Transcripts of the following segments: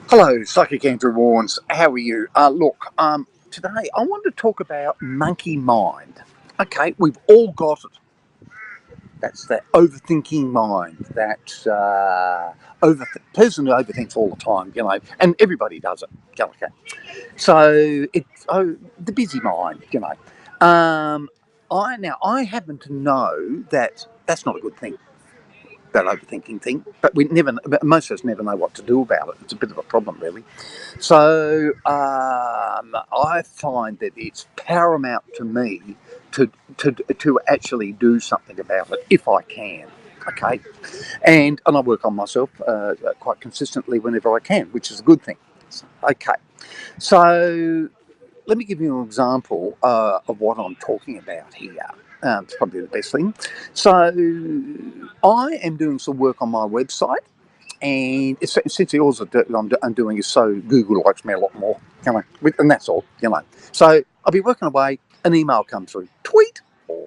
Hello, Psychic Andrew Warnes. How are you? Today I want to talk about monkey mind. Okay, we've all got it. That's that overthinking mind. That person who overthinks all the time, and everybody does it. Okay, so it's the busy mind, I happen to know that that's not a good thing, that overthinking thing. But most of us never know what to do about it. It's a bit of a problem, really. So I find that it's paramount to me to actually do something about it if I can. Okay, and I work on myself quite consistently whenever I can, which is a good thing. Okay, so let me give you an example of what I'm talking about here. It's probably the best thing. So I am doing some work on my website, and essentially all I'm doing is so Google likes me a lot more, and that's all. So I'll be working away, an email comes through, tweet or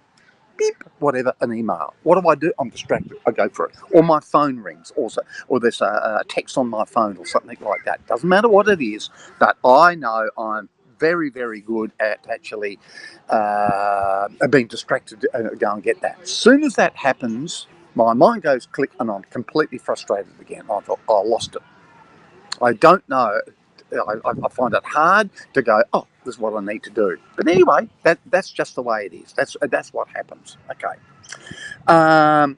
beep, whatever, an email. What do? I'm distracted. I go for it. Or my phone rings also, or there's a text on my phone or something like that. Doesn't matter what it is, but I know I'm very, very good at actually being distracted to go and get that. As soon as that happens, my mind goes click and I'm completely frustrated again. I thought, I lost it. I don't know. I find it hard to go, oh, this is what I need to do. But anyway, that's just the way it is. That's what happens. Okay. Um,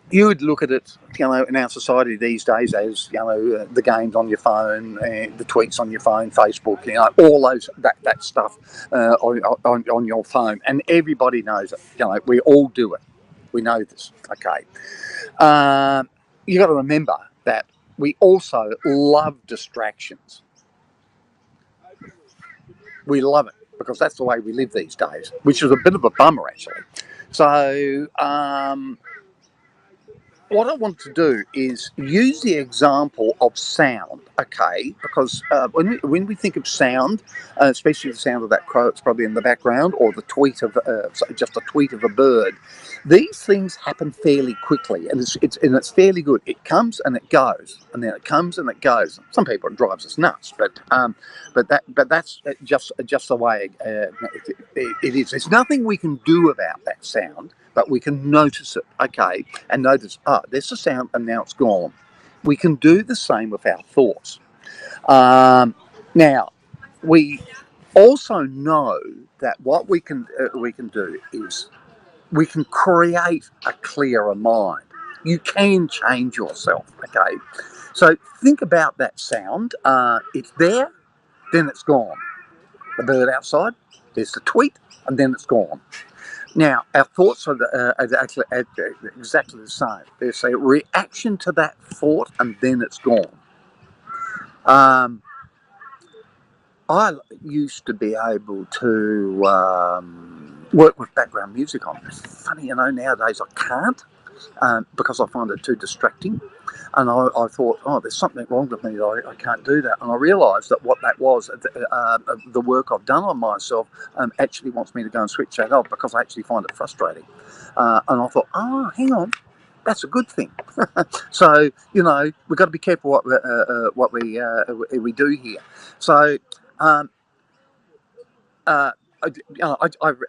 you would look at it, in our society these days as, the games on your phone, the tweets on your phone, Facebook, all that stuff on your phone. And everybody knows it. We all do it. We know this. Okay. You got to remember that we also love distractions. We love it because that's the way we live these days, which is a bit of a bummer, actually. So, what I want to do is use the example of sound, okay? Because when we think of sound, especially the sound of that crow that's probably in the background, or the tweet of just a tweet of a bird, these things happen fairly quickly, and it's fairly good. It comes and it goes, and then it comes and it goes. Some people it drives us nuts, but that's just the way it is. There's nothing we can do about that sound, but we can notice it, okay, and notice, there's a sound and now it's gone. We can do the same with our thoughts. Now, we also know that what we can do is we can create a clearer mind. You can change yourself, okay? So think about that sound. It's there, then it's gone. The bird outside, there's the tweet, and then it's gone. Now, our thoughts are exactly the same. There's a reaction to that thought, and then it's gone. I used to be able to work with background music on. It's funny, nowadays I can't because I find it too distracting. And I thought, oh, there's something wrong with me. I can't do that. And I realised that what that was, the work I've done on myself actually wants me to go and switch that off because I actually find it frustrating. And I thought, oh, hang on, that's a good thing. So we've got to be careful what we do here. So. Uh, I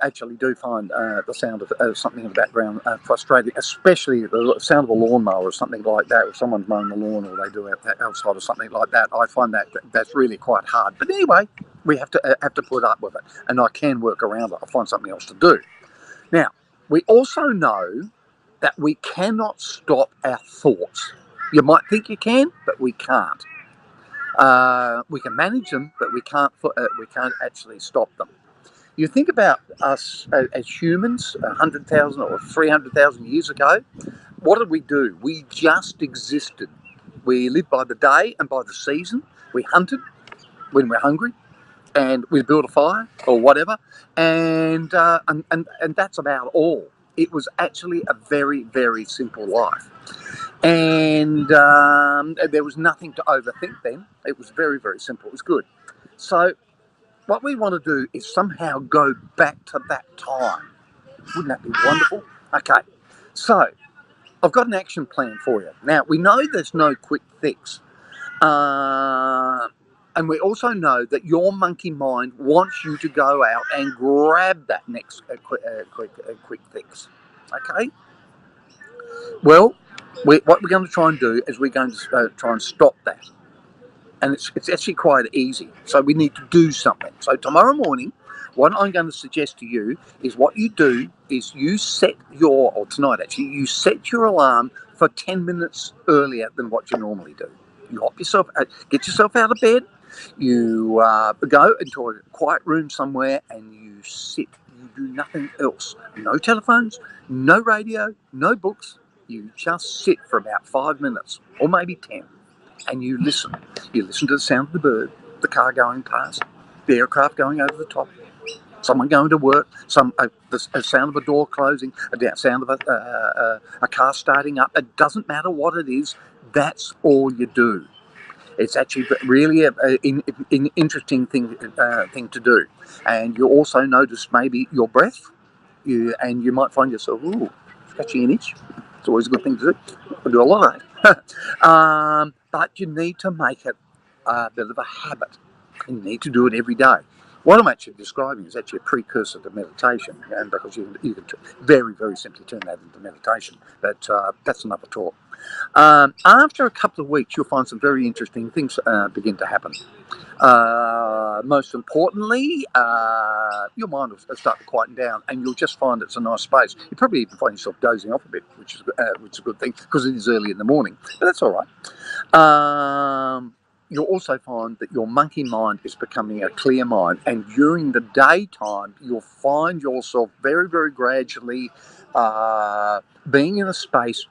actually do find the sound of something in the background frustrating, especially the sound of a lawnmower or something like that. If someone's mowing the lawn or they do it outside or something like that, I find that's really quite hard. But anyway, we have to put up with it, and I can work around it. I find something else to do. Now, we also know that we cannot stop our thoughts. You might think you can, but we can't. We can manage them, but we can't actually stop them. You think about us as humans 100,000 or 300,000 years ago, what did we do? We just existed. We lived by the day and by the season. We hunted when we're hungry, and we built a fire or whatever, and that's about all. It was actually a very, very simple life. And there was nothing to overthink then. It was very, very simple. It was good. So what we want to do is somehow go back to that time. Wouldn't that be wonderful? Okay, so I've got an action plan for you. Now, we know there's no quick fix. And we also know that your monkey mind wants you to go out and grab that next quick fix. Okay? Well, what we're going to try and do is we're going to try and stop that. And it's actually quite easy. So we need to do something. So tomorrow morning, what I'm going to suggest to you is what you do is you set or tonight actually, you set your alarm for 10 minutes earlier than what you normally do. You hop yourself, get yourself out of bed, you go into a quiet room somewhere and you sit. You do nothing else. No telephones, no radio, no books. You just sit for about 5 minutes or maybe 10 and you listen. You listen to the sound of the bird, the car going past, the aircraft going over the top, someone going to work, the sound of a door closing, the sound of a car starting up. It doesn't matter what it is. That's all you do. It's actually really an interesting thing to do. And you also notice maybe your breath, and you might find yourself, ooh, scratching an itch. It's always a good thing to do. I do a lot of that. But you need to make it a bit of a habit. You need to do it every day. What I'm actually describing is actually a precursor to meditation, and because you can very, very simply turn that into meditation. But that's another talk. After a couple of weeks, you'll find some very interesting things begin to happen. Most importantly, your mind will start to quieten down, and you'll just find it's a nice space. You probably even find yourself dozing off a bit, which is a good thing because it is early in the morning. But that's all right. You'll also find that your monkey mind is becoming a clear mind, and during the daytime, you'll find yourself very, very gradually being in a space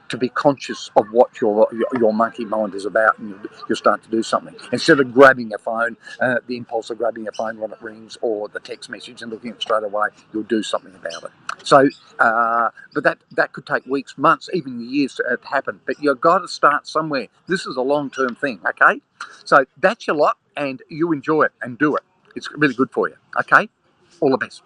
to be conscious of what your monkey mind is about, and you'll start to do something instead of grabbing a phone, the impulse of grabbing a phone when it rings, or the text message and looking at it straight away. You'll do something about it. So, but that could take weeks, months, even years to happen. But you've got to start somewhere. This is a long-term thing, okay? So that's your lot, and you enjoy it and do it. It's really good for you. Okay, all the best.